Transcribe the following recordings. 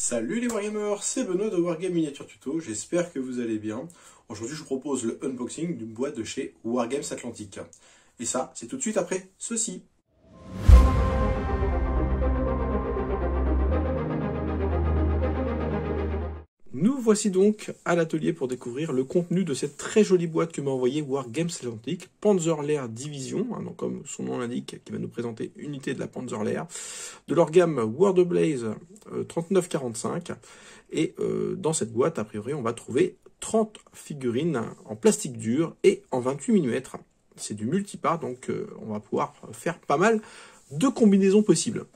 Salut les Wargamers, c'est Benoît de Wargame Miniature Tuto, j'espère que vous allez bien. Aujourd'hui je vous propose le unboxing d'une boîte de chez Wargames Atlantique. Et ça, c'est tout de suite après ceci. Nous voici donc à l'atelier pour découvrir le contenu de cette très jolie boîte que m'a envoyée Wargames Atlantique, Panzerlehr Division, donc comme son nom l'indique, qui va nous présenter une unité de la Panzerlehr, de leur gamme World of Blaze 3945. Et dans cette boîte, a priori, on va trouver 30 figurines en plastique dur et en 28 mm. C'est du multipart, donc on va pouvoir faire pas mal de combinaisons possibles.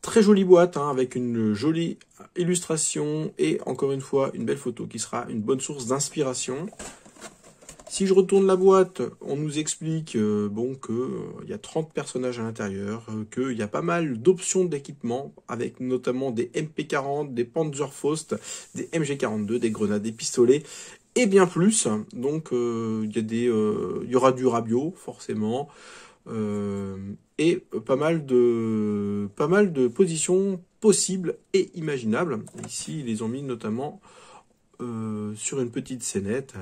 Très jolie boîte, avec une jolie illustration et encore une fois une belle photo qui sera une bonne source d'inspiration. Si je retourne la boîte, on nous explique qu'il y a 30 personnages à l'intérieur, qu'il y a pas mal d'options d'équipement, avec notamment des MP40, des Panzerfaust, des MG42, des grenades, des pistolets et bien plus. Donc il y aura du rabio forcément. Et pas mal de positions possibles et imaginables. Ici, ils les ont mis notamment sur une petite scénette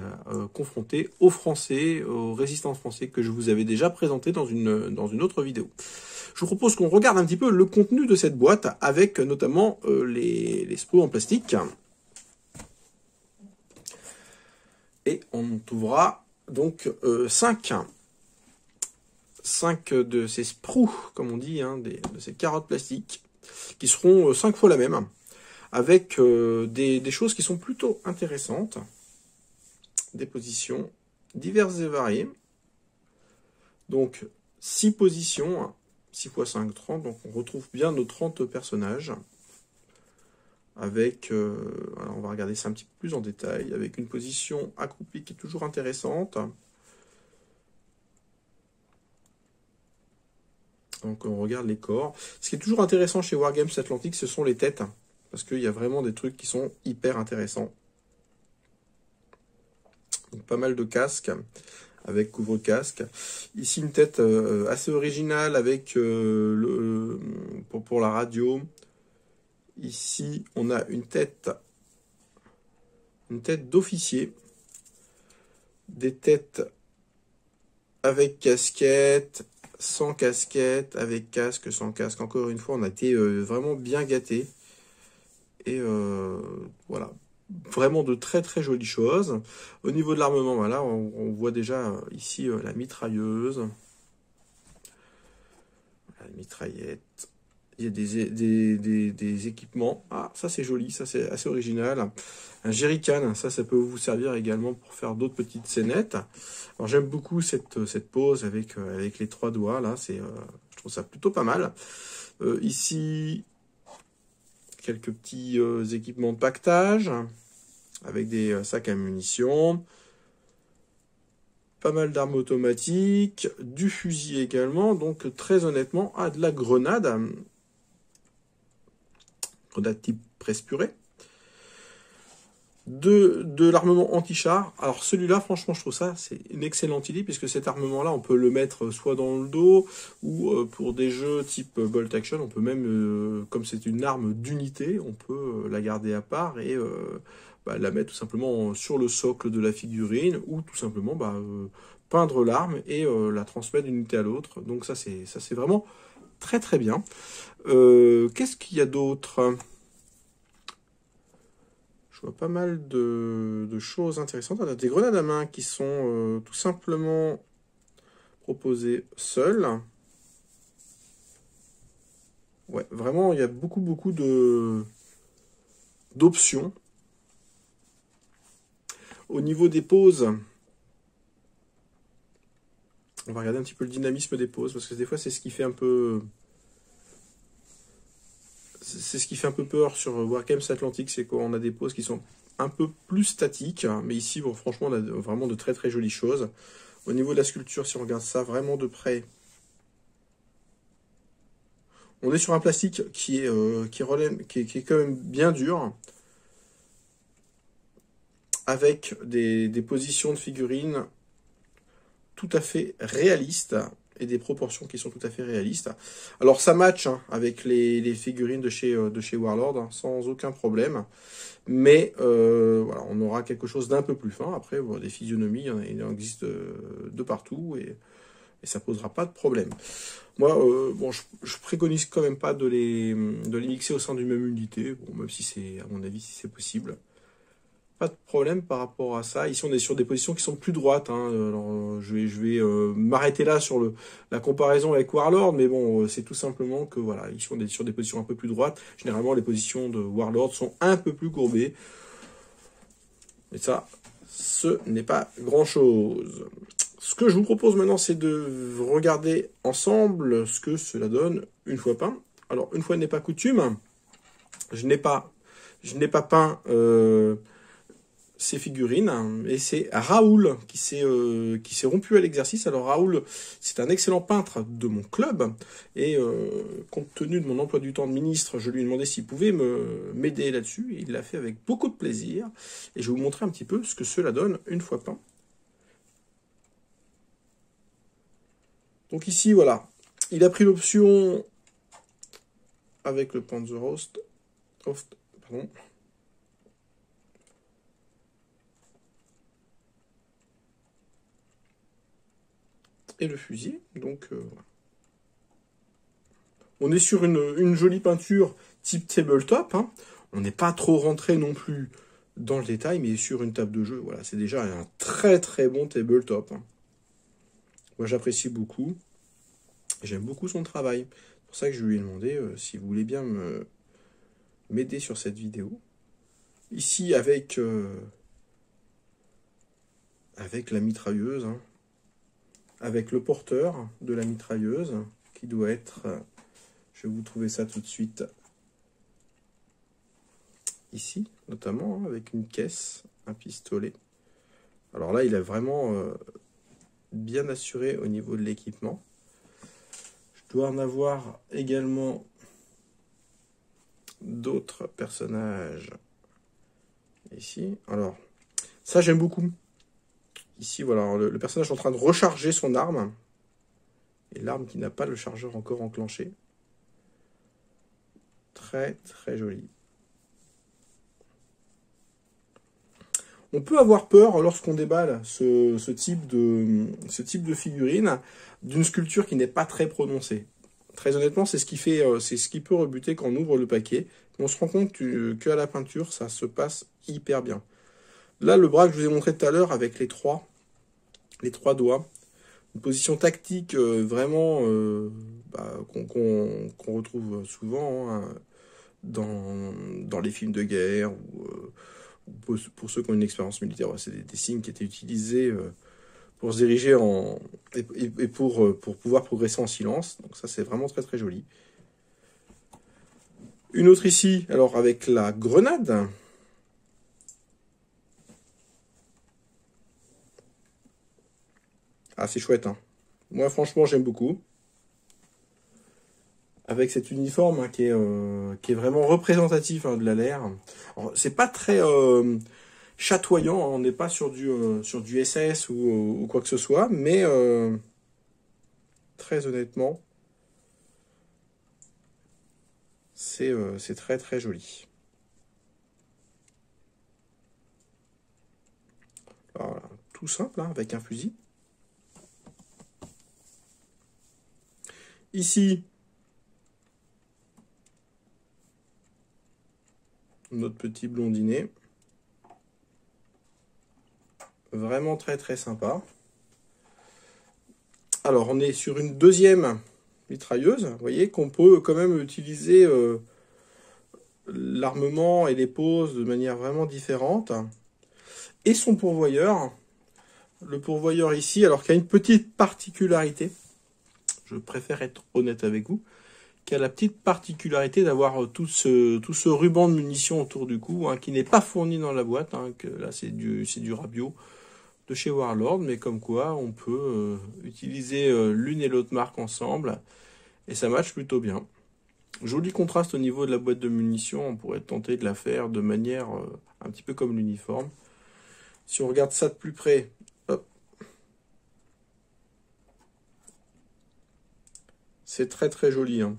confrontée aux Français, aux résistants français que je vous avais déjà présenté dans une autre vidéo. Je vous propose qu'on regarde un petit peu le contenu de cette boîte avec notamment les sprues en plastique. Et on trouvera donc 5 de ces sprues, comme on dit, de ces carottes plastiques, qui seront 5 fois la même, avec des choses qui sont plutôt intéressantes, des positions diverses et variées. Donc 6 positions, 6 x 5, 30, donc on retrouve bien nos 30 personnages, avec, alors on va regarder ça un petit peu plus en détail, avec une position accroupie qui est toujours intéressante. Donc on regarde les corps. Ce qui est toujours intéressant chez Wargames Atlantique, ce sont les têtes. Parce qu'il y a vraiment des trucs qui sont hyper intéressants. Donc, pas mal de casques avec couvre-casque. Ici une tête assez originale avec pour la radio. Ici on a une tête d'officier. Des têtes avec casquette, sans casquette, avec casque, sans casque. Encore une fois, on a été vraiment bien gâtés. Et voilà, vraiment de très très jolies choses. Au niveau de l'armement, voilà, on voit déjà ici la mitrailleuse, la mitraillette. Il y a des équipements. Ah, ça c'est joli, ça c'est assez original. Un jerrycan, ça peut vous servir également pour faire d'autres petites scénettes. Alors j'aime beaucoup cette pose avec les 3 doigts, là, je trouve ça plutôt pas mal. Ici, quelques petits équipements de pactage, avec des sacs à munitions. Pas mal d'armes automatiques, du fusil également, donc très honnêtement, de la grenade. Grenade type presse purée. De l'armement anti-char. Alors celui-là, franchement, je trouve ça, c'est une excellente idée, puisque cet armement-là, on peut le mettre soit dans le dos, ou pour des jeux type Bolt Action, on peut même, comme c'est une arme d'unité, on peut la garder à part et la mettre tout simplement sur le socle de la figurine, ou tout simplement peindre l'arme et la transmettre d'une unité à l'autre. Donc ça c'est vraiment très très bien. Qu'est-ce qu'il y a d'autre ? Je vois pas mal de choses intéressantes. On a des grenades à main qui sont tout simplement proposées seules. Ouais, vraiment, il y a beaucoup d'options. Au niveau des poses, on va regarder un petit peu le dynamisme des poses, parce que des fois, c'est ce qui fait un peu... C'est ce qui fait un peu peur sur Wargames Atlantique, c'est qu'on a des poses qui sont un peu plus statiques. Mais ici, bon, franchement, on a vraiment de très très jolies choses. Au niveau de la sculpture, si on regarde ça vraiment de près, on est sur un plastique qui est quand même bien dur, avec des positions de figurines tout à fait réalistes et des proportions qui sont tout à fait réalistes. Alors ça match hein, avec les figurines de chez Warlord, hein, sans aucun problème. Mais voilà, on aura quelque chose d'un peu plus fin. Après, bon, des physionomies, il en existe de partout et ça posera pas de problème. Moi, bon, je préconise quand même pas de les mixer au sein d'une même unité, bon, même si c'est, à mon avis, si c'est possible. Pas de problème par rapport à ça. Ici, on est sur des positions qui sont plus droites. Hein. Alors, je vais m'arrêter là sur la comparaison avec Warlord, mais bon, c'est tout simplement que voilà, ici on est sur des positions un peu plus droites. Généralement, les positions de Warlord sont un peu plus courbées. Et ça, ce n'est pas grand-chose. Ce que je vous propose maintenant, c'est de regarder ensemble ce que cela donne une fois peint. Alors, une fois n'est pas coutume, je n'ai pas peint ces figurines, et c'est Raoul qui s'est rompu à l'exercice. Alors Raoul, c'est un excellent peintre de mon club, et compte tenu de mon emploi du temps de ministre, je lui ai demandé s'il pouvait m'aider là-dessus, et il l'a fait avec beaucoup de plaisir, et je vais vous montrer un petit peu ce que cela donne une fois peint. Donc ici, voilà, il a pris l'option avec le Panzerhaus, pardon. Et le fusil. Donc, on est sur une jolie peinture type tabletop. Hein. On n'est pas trop rentré non plus dans le détail, mais sur une table de jeu, voilà, c'est déjà un très très bon tabletop. Hein. Moi, j'apprécie beaucoup. J'aime beaucoup son travail. C'est pour ça que je lui ai demandé s'il voulait bien m'aider sur cette vidéo. Ici, avec la mitrailleuse. Hein. Avec le porteur de la mitrailleuse, qui doit être, je vais vous trouver ça tout de suite, ici, notamment, hein, avec une caisse, un pistolet. Alors là, il est vraiment bien assuré au niveau de l'équipement. Je dois en avoir également d'autres personnages ici. Alors, ça, j'aime beaucoup. Ici, voilà, le personnage est en train de recharger son arme. Et l'arme qui n'a pas le chargeur encore enclenché. Très, très joli. On peut avoir peur lorsqu'on déballe ce type de figurine d'une sculpture qui n'est pas très prononcée. Très honnêtement, c'est ce qui peut rebuter quand on ouvre le paquet. On se rend compte qu'à la peinture, ça se passe hyper bien. Là, le bras que je vous ai montré tout à l'heure avec les trois doigts, une position tactique vraiment qu'on retrouve souvent hein, dans les films de guerre ou pour ceux qui ont une expérience militaire. C'est des signes qui étaient utilisés pour se diriger et pour pouvoir progresser en silence. Donc ça, c'est vraiment très très joli. Une autre ici, alors avec la grenade. Ah, c'est chouette, hein. Moi, franchement, j'aime beaucoup. Avec cet uniforme hein, qui est vraiment représentatif hein, de la LR. C'est pas très chatoyant, hein. On n'est pas sur du SS ou quoi que ce soit, mais très honnêtement, c'est très très joli. Alors, voilà, tout simple, hein, avec un fusil. Ici, notre petit blondinet. Vraiment très très sympa. Alors, on est sur une deuxième mitrailleuse. Vous voyez qu'on peut quand même utiliser l'armement et les poses de manière vraiment différente. Et son pourvoyeur. Le pourvoyeur ici, alors qu'il y a une petite particularité. Je préfère être honnête avec vous. Qui a la petite particularité d'avoir tout ce ruban de munitions autour du cou, hein, qui n'est pas fourni dans la boîte. Hein, que là, c'est du Rabio de chez Warlord, mais comme quoi on peut utiliser l'une et l'autre marque ensemble, et ça match plutôt bien. Joli contraste au niveau de la boîte de munitions, on pourrait tenter de la faire de manière un petit peu comme l'uniforme. Si on regarde ça de plus près, hop, C'est très très joli, hein.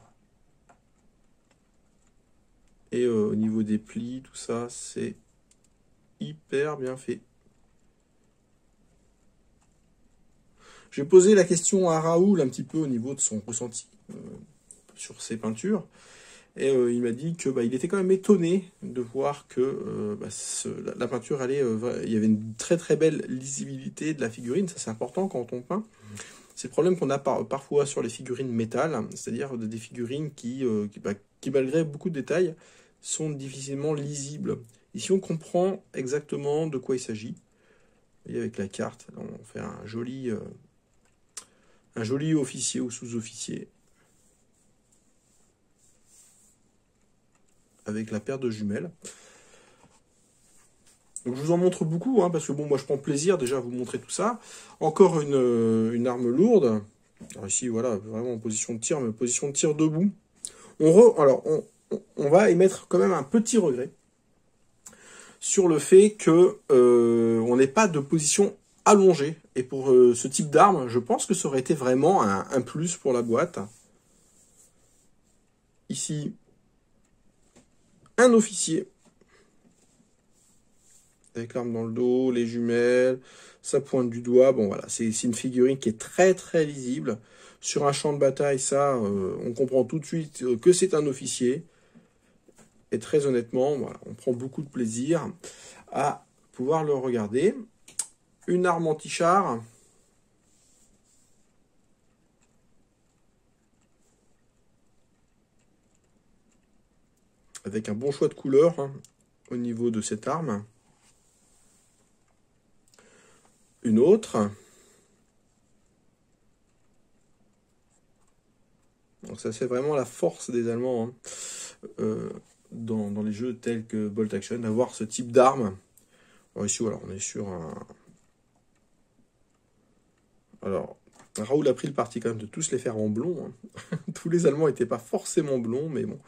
Et au niveau des plis, tout ça, c'est hyper bien fait. J'ai posé la question à Raoul un petit peu au niveau de son ressenti sur ces peintures. Et il m'a dit que il était quand même étonné de voir que la peinture allait, il y avait une très très belle lisibilité de la figurine. Ça c'est important quand on peint. C'est le problème qu'on a parfois sur les figurines métal, c'est-à-dire des figurines qui, malgré beaucoup de détails, sont difficilement lisibles. Ici, on comprend exactement de quoi il s'agit. Et avec la carte, là, on fait un joli officier ou sous-officier. Avec la paire de jumelles. Donc je vous en montre beaucoup, hein, parce que bon, moi je prends plaisir déjà à vous montrer tout ça. Encore une arme lourde. Alors ici, voilà, vraiment en position de tir, mais position de tir debout. On va émettre quand même un petit regret sur le fait que on n'ait pas de position allongée. Et pour ce type d'arme, je pense que ça aurait été vraiment un plus pour la boîte. Ici, un officier. Avec l'arme dans le dos, les jumelles, ça pointe du doigt. Bon voilà, c'est une figurine qui est très très lisible. Sur un champ de bataille, ça, on comprend tout de suite que c'est un officier. Et très honnêtement, voilà, on prend beaucoup de plaisir à pouvoir le regarder. Une arme anti-char. Avec un bon choix de couleur hein, au niveau de cette arme. Une autre. Donc ça c'est vraiment la force des Allemands hein, dans les jeux tels que Bolt Action, d'avoir ce type d'arme. Alors ici voilà, on est sur un... Alors, Raoul a pris le parti quand même de tous les faire en blond. Hein. Tous les Allemands n'étaient pas forcément blonds, mais bon.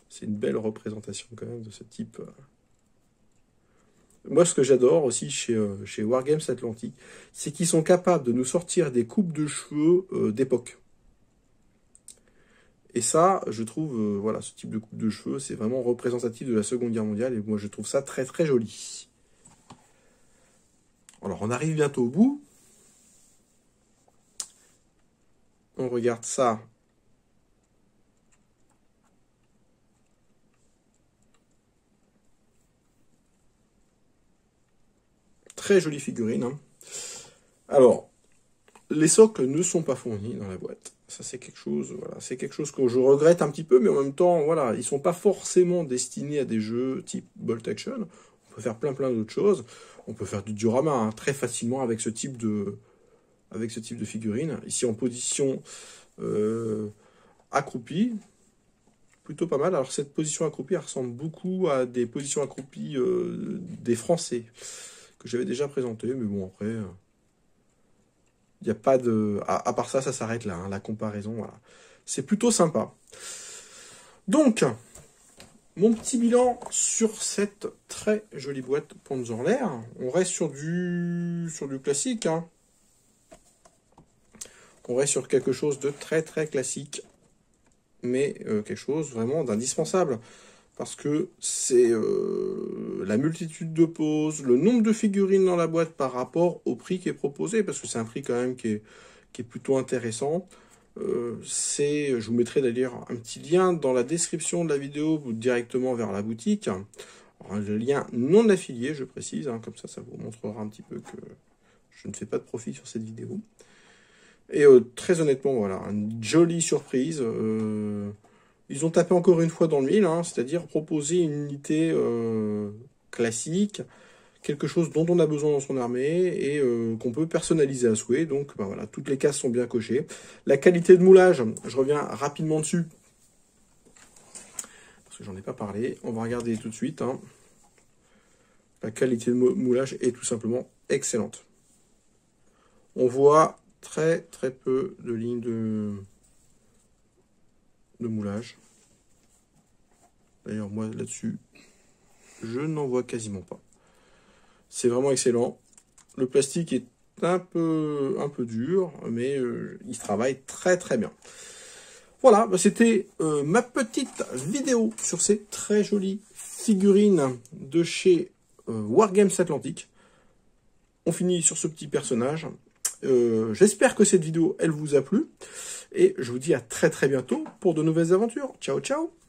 C'est une belle représentation quand même de ce type. Moi, ce que j'adore aussi chez Wargames Atlantique, c'est qu'ils sont capables de nous sortir des coupes de cheveux d'époque. Et ça, je trouve, voilà, ce type de coupe de cheveux, c'est vraiment représentatif de la Seconde Guerre mondiale. Et moi, je trouve ça très très joli. Alors, on arrive bientôt au bout. On regarde ça. Très jolie figurine. Hein. Alors, les socles ne sont pas fournis dans la boîte. Ça, c'est quelque chose, voilà, c'est quelque chose que je regrette un petit peu, mais en même temps, voilà, ils sont pas forcément destinés à des jeux type Bolt Action. On peut faire plein d'autres choses. On peut faire du diorama hein, très facilement avec ce type de figurine. Ici en position accroupie, plutôt pas mal. Alors cette position accroupie, elle ressemble beaucoup à des positions accroupies des Français que j'avais déjà présenté, mais bon après, il n'y a pas de, à part ça, ça s'arrête là. Hein, la comparaison, voilà, c'est plutôt sympa. Donc, mon petit bilan sur cette très jolie boîte Panzerlehr. On reste sur du classique. Hein. On reste sur quelque chose de très très classique, mais quelque chose vraiment d'indispensable. Parce que c'est la multitude de poses, le nombre de figurines dans la boîte par rapport au prix qui est proposé, parce que c'est un prix quand même qui est plutôt intéressant. Je vous mettrai d'ailleurs un petit lien dans la description de la vidéo ou directement vers la boutique. Alors, le lien non affilié, je précise, hein, comme ça vous montrera un petit peu que je ne fais pas de profit sur cette vidéo. Et très honnêtement, voilà, une jolie surprise. Ils ont tapé encore une fois dans le mille, hein, c'est-à-dire proposer une unité classique, quelque chose dont on a besoin dans son armée et qu'on peut personnaliser à souhait. Donc voilà, toutes les cases sont bien cochées. La qualité de moulage, je reviens rapidement dessus, parce que j'en ai pas parlé. On va regarder tout de suite. Hein. La qualité de moulage est tout simplement excellente. On voit très peu de lignes de moulage. D'ailleurs, moi, là-dessus, je n'en vois quasiment pas. C'est vraiment excellent. Le plastique est un peu dur, mais il travaille très très bien. Voilà, bah, c'était ma petite vidéo sur ces très jolies figurines de chez Wargames Atlantic. On finit sur ce petit personnage. J'espère que cette vidéo, elle vous a plu. Et je vous dis à très très bientôt pour de nouvelles aventures. Ciao, ciao!